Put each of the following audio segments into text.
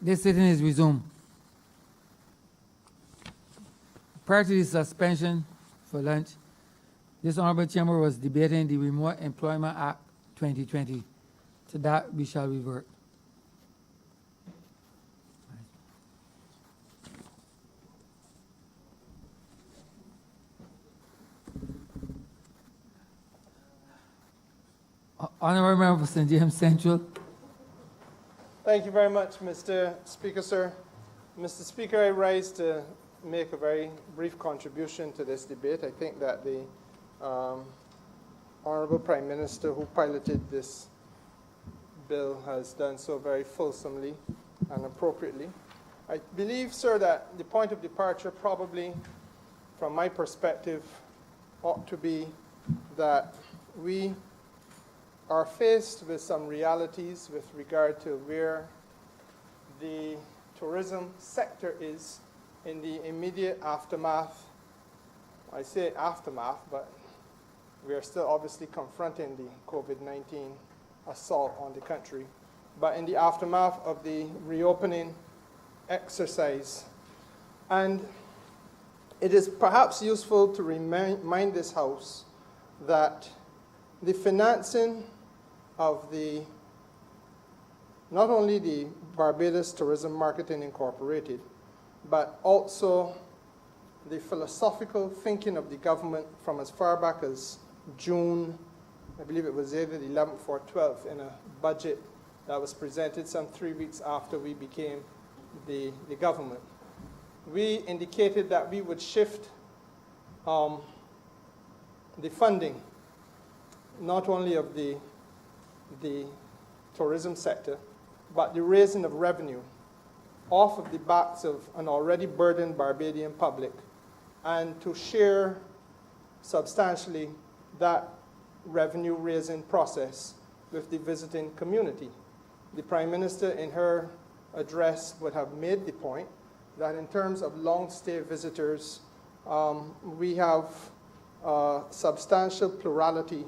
This sitting is resumed. Prior to the suspension for lunch, this Honourable Chamber was debating the Remote Employment Act 2020. To that, we shall revert. Honourable Member for St. James Central. Thank you very much, Mr. Speaker, sir. Mr. Speaker, I rise to make a very brief contribution to this debate. I think that the Honourable Prime Minister who piloted this bill has done so very fulsomely and appropriately. I believe, sir, that the point of departure probably, from my perspective, ought to be that we are faced with some realities with regard to where the tourism sector is in the immediate aftermath. I say aftermath, but we are still obviously confronting the COVID-19 assault on the country. But in the aftermath of the reopening exercise. And it is perhaps useful to remind this House that the financing of not only the Barbados Tourism Marketing Incorporated, but also the philosophical thinking of the government from as far back as June, I believe it was either the 11th or 12th, in a budget that was presented some 3 weeks after we became the government. We indicated that we would shift the funding, not only of the tourism sector, but the raising of revenue off of the backs of an already burdened Barbadian public, and to share substantially that revenue-raising process with the visiting community. The Prime Minister, in her address, would have made the point that in terms of long-stay visitors, we have a substantial plurality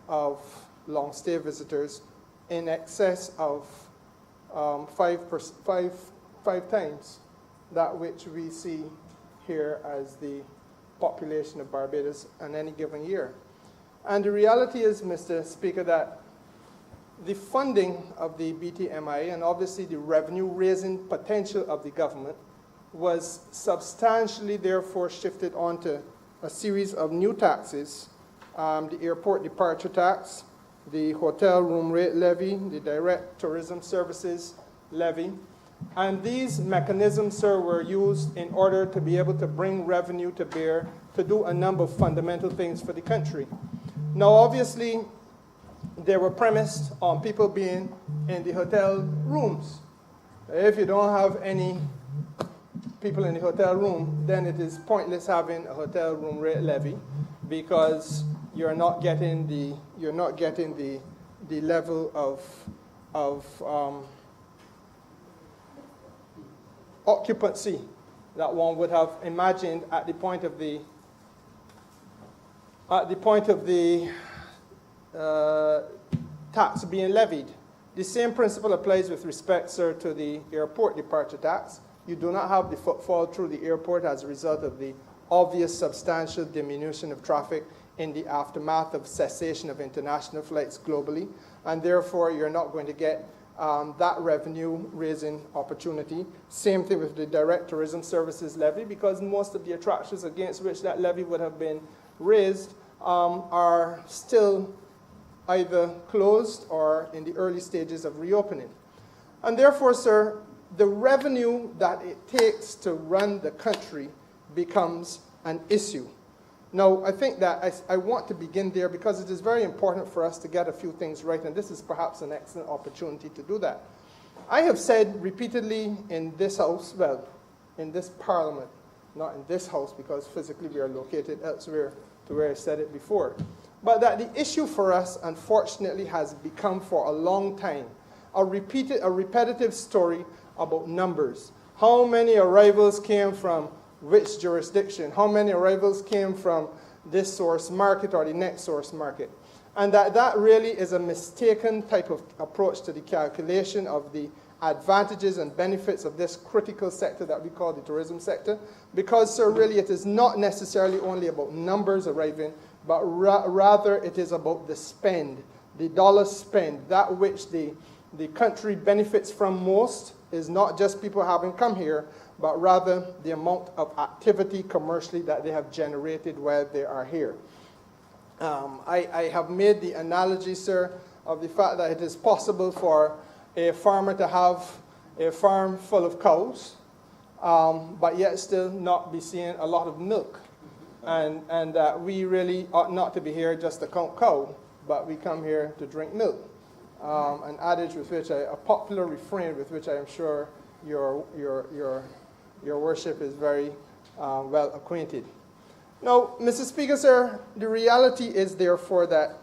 of long-stay visitors in excess of 5 times that which we see here as the population of Barbados in any given year. And the reality is, Mr. Speaker, that the funding of the BTMI and obviously the revenue-raising potential of the government was substantially therefore shifted onto a series of new taxes, the airport departure tax, the hotel room rate levy, the direct tourism services levy. And these mechanisms, sir, were used in order to be able to bring revenue to bear to do a number of fundamental things for the country. Now, obviously, they were premised on people being in the hotel rooms. If you don't have any people in the hotel room, then it is pointless having a hotel room rate levy, because you're not getting the level of occupancy that one would have imagined at the point of the tax being levied. The same principle applies with respect, sir, to the airport departure tax. You do not have the footfall through the airport as a result of the obvious substantial diminution of traffic in the aftermath of cessation of international flights globally, and therefore you're not going to get that revenue-raising opportunity. Same thing with the direct tourism services levy, because most of the attractions against which that levy would have been raised are still either closed or in the early stages of reopening. And therefore, sir, the revenue that it takes to run the country becomes an issue. Now, I think that I want to begin there because it is very important for us to get a few things right, and this is perhaps an excellent opportunity to do that. I have said repeatedly in this House, well, in this Parliament, not in this House because physically we are located elsewhere to where I said it before, but that the issue for us, unfortunately, has become for a long time a repetitive story about numbers. How many arrivals came from which jurisdiction? How many arrivals came from this source market or the next source market? and that really is a mistaken type of approach to the calculation of the advantages and benefits of this critical sector that we call the tourism sector. Because, sir, really it is not necessarily only about numbers arriving, but rather it is about the spend, the dollar spend, that which the country benefits from most is not just people having come here, but rather the amount of activity commercially that they have generated while they are here. I have made the analogy, sir, of the fact that it is possible for a farmer to have a farm full of cows, but yet still not be seeing a lot of milk. And that we really ought not to be here just to count cow, but we come here to drink milk. An adage with which a popular refrain with which I am sure your worship is very well acquainted. Now, Mr. Speaker, sir, the reality is therefore that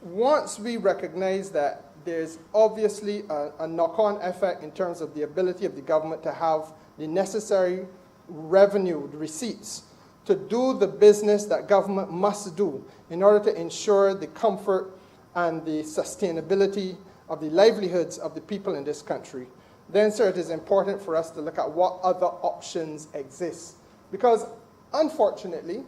once we recognize that there's obviously a knock-on effect in terms of the ability of the government to have the necessary revenue, the receipts, to do the business that government must do in order to ensure the comfort and the sustainability of the livelihoods of the people in this country, then, sir, it is important for us to look at what other options exist. Because, unfortunately,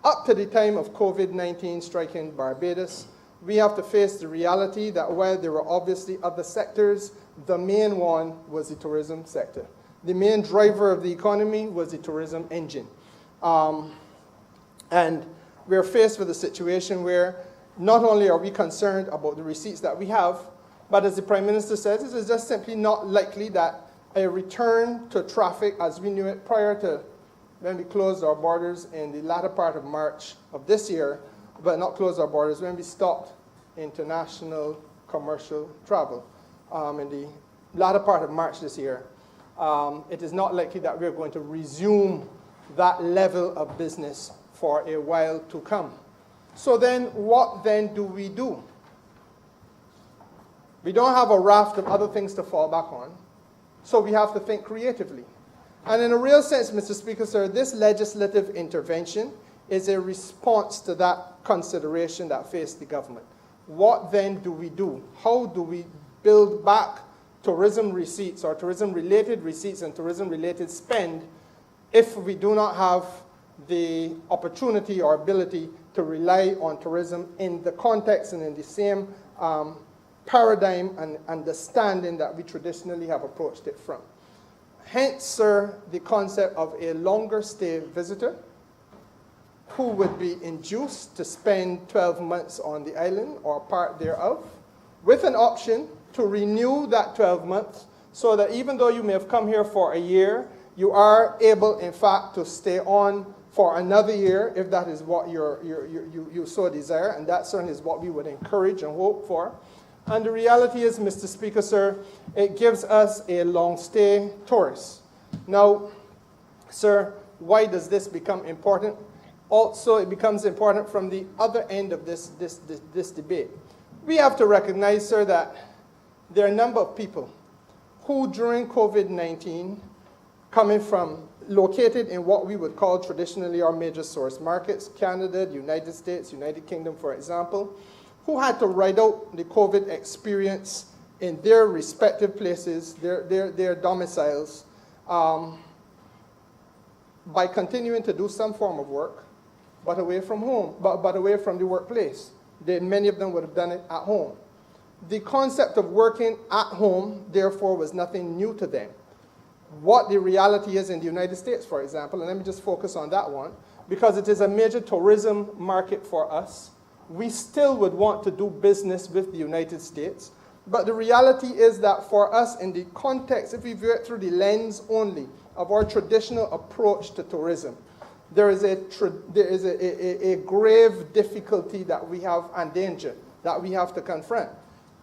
up to the time of COVID-19 striking Barbados, we have to face the reality that while there were obviously other sectors, the main one was the tourism sector. The main driver of the economy was the tourism engine. And we're faced with a situation where not only are we concerned about the receipts that we have, but as the Prime Minister says, it is just simply not likely that a return to traffic as we knew it prior to when we closed our borders in the latter part of March of this year, but not closed our borders, when we stopped international commercial travel in the latter part of March this year, it is not likely that we're going to resume that level of business for a while to come. So then, what then do we do? We don't have a raft of other things to fall back on, so we have to think creatively. And in a real sense, Mr. Speaker, sir, this legislative intervention is a response to that consideration that faced the government. What then do we do? How do we build back tourism receipts or tourism-related receipts and tourism-related spend if we do not have the opportunity or ability to rely on tourism in the context and in the same paradigm and understanding that we traditionally have approached it from? Hence, sir, the concept of a longer stay visitor who would be induced to spend 12 months on the island or part thereof, with an option to renew that 12 months so that even though you may have come here for a year, you are able, in fact, to stay on for another year if that is what you so desire, and that certainly is what we would encourage and hope for. And the reality is, Mr. Speaker, sir, it gives us a long-stay tourist. Now, sir, why does this become important? Also, it becomes important from the other end of this debate. We have to recognize, sir, that there are a number of people who, during COVID-19, coming from located in what we would call traditionally our major source markets, Canada, the United States, United Kingdom, for example, who had to ride out the COVID experience in their respective places, their domiciles, by continuing to do some form of work, but away from home, but away from the workplace. Many of them would have done it at home. The concept of working at home, therefore, was nothing new to them. What the reality is in the United States, for example, and let me just focus on that one, because it is a major tourism market for us. We still would want to do business with the United States, but the reality is that for us, in the context, if we view it through the lens only of our traditional approach to tourism, there is a grave difficulty that we have and danger that we have to confront.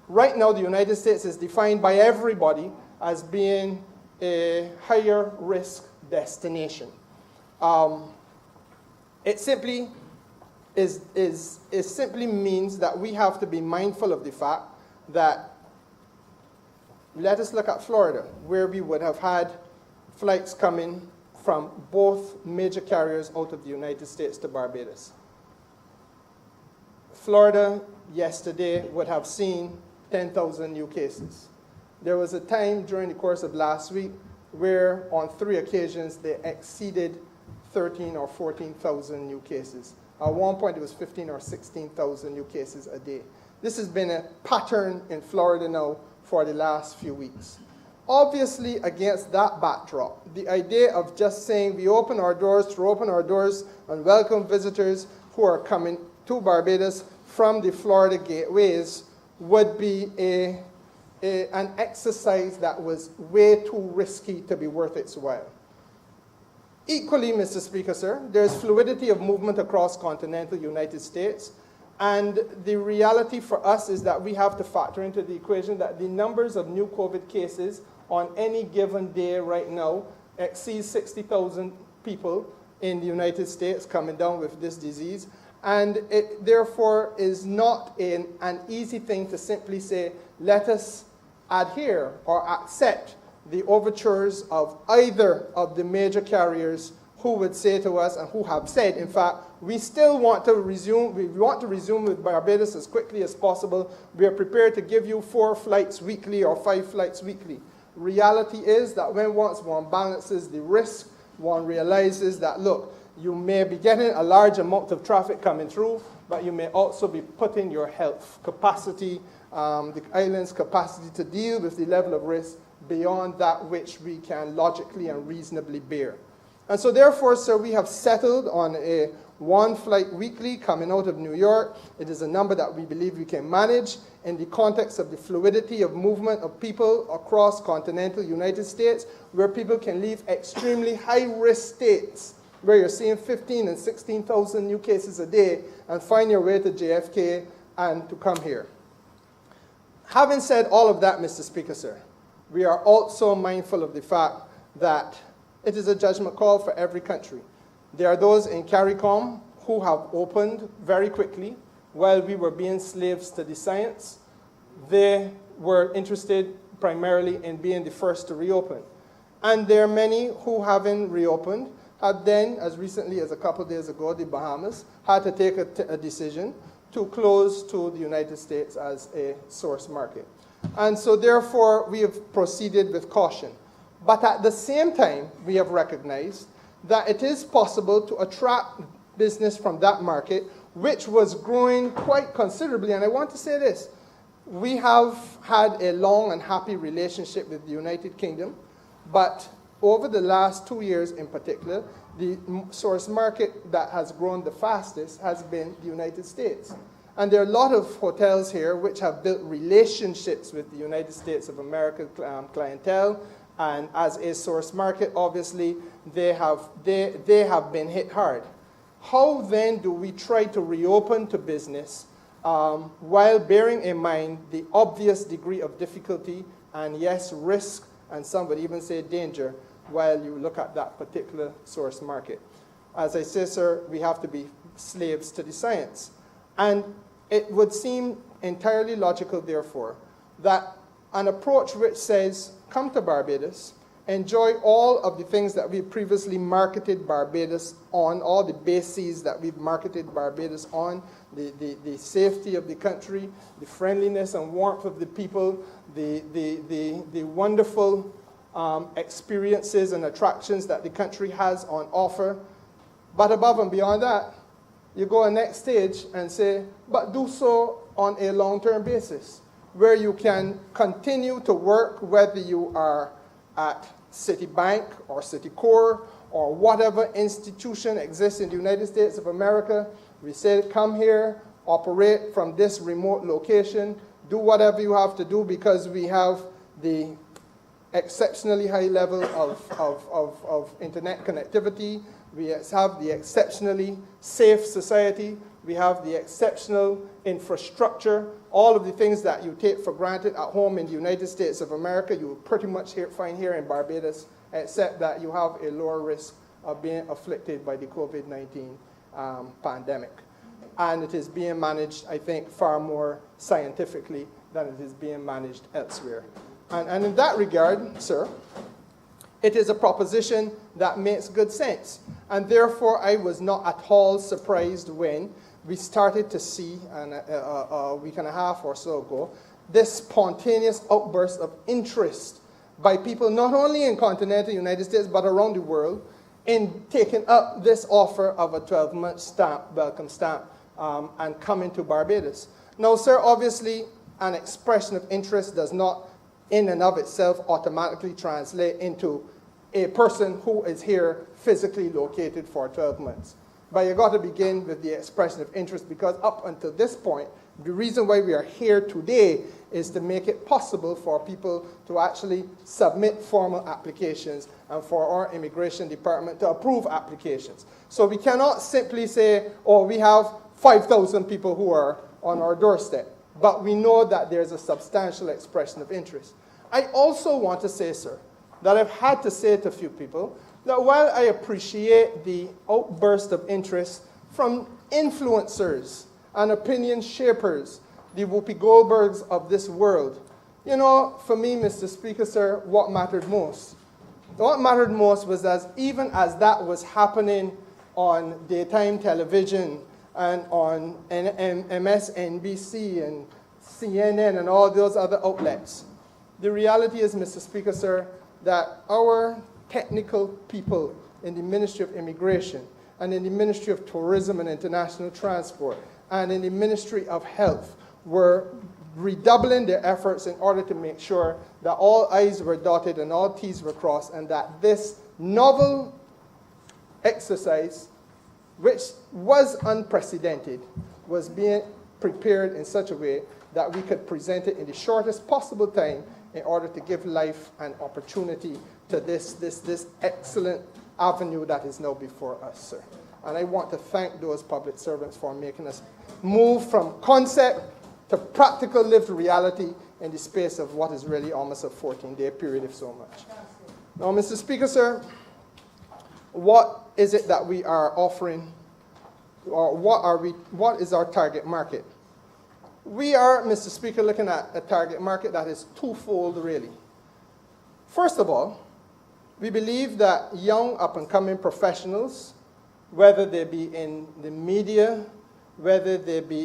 Right now, the United States is defined by everybody as being a higher risk destination. It simply simply means that we have to be mindful of the fact that, let us look at Florida, where we would have had flights coming from both major carriers out of the United States to Barbados. Florida yesterday would have seen 10,000 new cases. There was a time during the course of last week where on 3 occasions they exceeded 13 or 14,000 new cases. At one point it was 15 or 16,000 new cases a day. This has been a pattern in Florida now for the last few weeks. Obviously, against that backdrop, the idea of just saying we open our doors and welcome visitors who are coming to Barbados from the Florida gateways would be an exercise that was way too risky to be worth its while. Equally, Mr. Speaker, sir, there's fluidity of movement across continental United States, and the reality for us is that we have to factor into the equation that the numbers of new COVID cases on any given day right now exceeds 60,000 people in the United States coming down with this disease, and it therefore is not an easy thing to simply say, let us adhere or accept the overtures of either of the major carriers who would say to us and who have said, in fact, we want to resume with Barbados as quickly as possible. We are prepared to give you 4 flights weekly or 5 flights weekly. Reality is that once one balances the risk, one realizes that, look, you may be getting a large amount of traffic coming through, but you may also be putting your health capacity, the island's capacity to deal with the level of risk beyond that which we can logically and reasonably bear. And so therefore, sir, we have settled on a 1 flight weekly coming out of New York. It is a number that we believe we can manage in the context of the fluidity of movement of people across continental United States, where people can leave extremely high-risk states, where you're seeing 15 and 16,000 new cases a day, and find your way to JFK and to come here. Having said all of that, Mr. Speaker, sir, we are also mindful of the fact that it is a judgment call for every country. There are those in CARICOM who have opened very quickly while we were being slaves to the science. They were interested primarily in being the first to reopen. And there are many who, having reopened, had then, as recently as a couple of days ago, the Bahamas, had to take a decision to close to the United States as a source market. And so therefore, we have proceeded with caution. But at the same time, we have recognized that it is possible to attract business from that market, which was growing quite considerably. And I want to say this, we have had a long and happy relationship with the United Kingdom, but over the last 2 years in particular, the source market that has grown the fastest has been the United States. And there are a lot of hotels here which have built relationships with the United States of America clientele, and as a source market, obviously, they have been hit hard. How then do we try to reopen to business while bearing in mind the obvious degree of difficulty and, yes, risk, and some would even say danger, while you look at that particular source market? As I say, sir, we have to be slaves to the science. And it would seem entirely logical, therefore, that an approach which says, come to Barbados, enjoy all of the things that we previously marketed Barbados on, all the bases that we've marketed Barbados on, the safety of the country, the friendliness and warmth of the people, the wonderful experiences and attractions that the country has on offer. But above and beyond that, you go a next stage and say, but do so on a long-term basis, where you can continue to work, whether you are at Citibank or Citicorp or whatever institution exists in the United States of America. We say, come here, operate from this remote location, do whatever you have to do, because we have the exceptionally high level of internet connectivity. We have the exceptionally safe society. We have the exceptional infrastructure. All of the things that you take for granted at home in the United States of America, you will pretty much find here in Barbados, except that you have a lower risk of being afflicted by the COVID-19 pandemic. And it is being managed, I think, far more scientifically than it is being managed elsewhere. And in that regard, sir, it is a proposition that makes good sense. And therefore, I was not at all surprised when we started to see, a week and a half or so ago, this spontaneous outburst of interest by people not only in continental United States but around the world in taking up this offer of a 12-month stamp, welcome stamp, and coming to Barbados. Now, sir, obviously, an expression of interest does not in and of itself automatically translate into a person who is here physically located for 12 months. But you got to begin with the expression of interest, because up until this point, the reason why we are here today is to make it possible for people to actually submit formal applications and for our immigration department to approve applications. So we cannot simply say, oh, we have 5,000 people who are on our doorstep. But we know that there's a substantial expression of interest. I also want to say, sir, that I've had to say to a few people that while I appreciate the outburst of interest from influencers and opinion shapers, the Whoopi Goldbergs of this world, you know, for me, Mr. Speaker, sir, what mattered most? What mattered most was that even as that was happening on daytime television and on MSNBC and CNN and all those other outlets, the reality is, Mr. Speaker, sir, that our technical people in the Ministry of Immigration and in the Ministry of Tourism and International Transport and in the Ministry of Health were redoubling their efforts in order to make sure that all I's were dotted and all T's were crossed, and that this novel exercise, which was unprecedented, was being prepared in such a way that we could present it in the shortest possible time in order to give life and opportunity to this excellent avenue that is now before us, sir. And I want to thank those public servants for making us move from concept to practical lived reality in the space of what is really almost a 14-day period, if so much. Now, Mr. Speaker, sir, what is it that we are offering, or what is our target market? We are, Mr. Speaker, looking at a target market that is twofold, really. First of all, we believe that young up-and-coming professionals, whether they be in the media, whether they be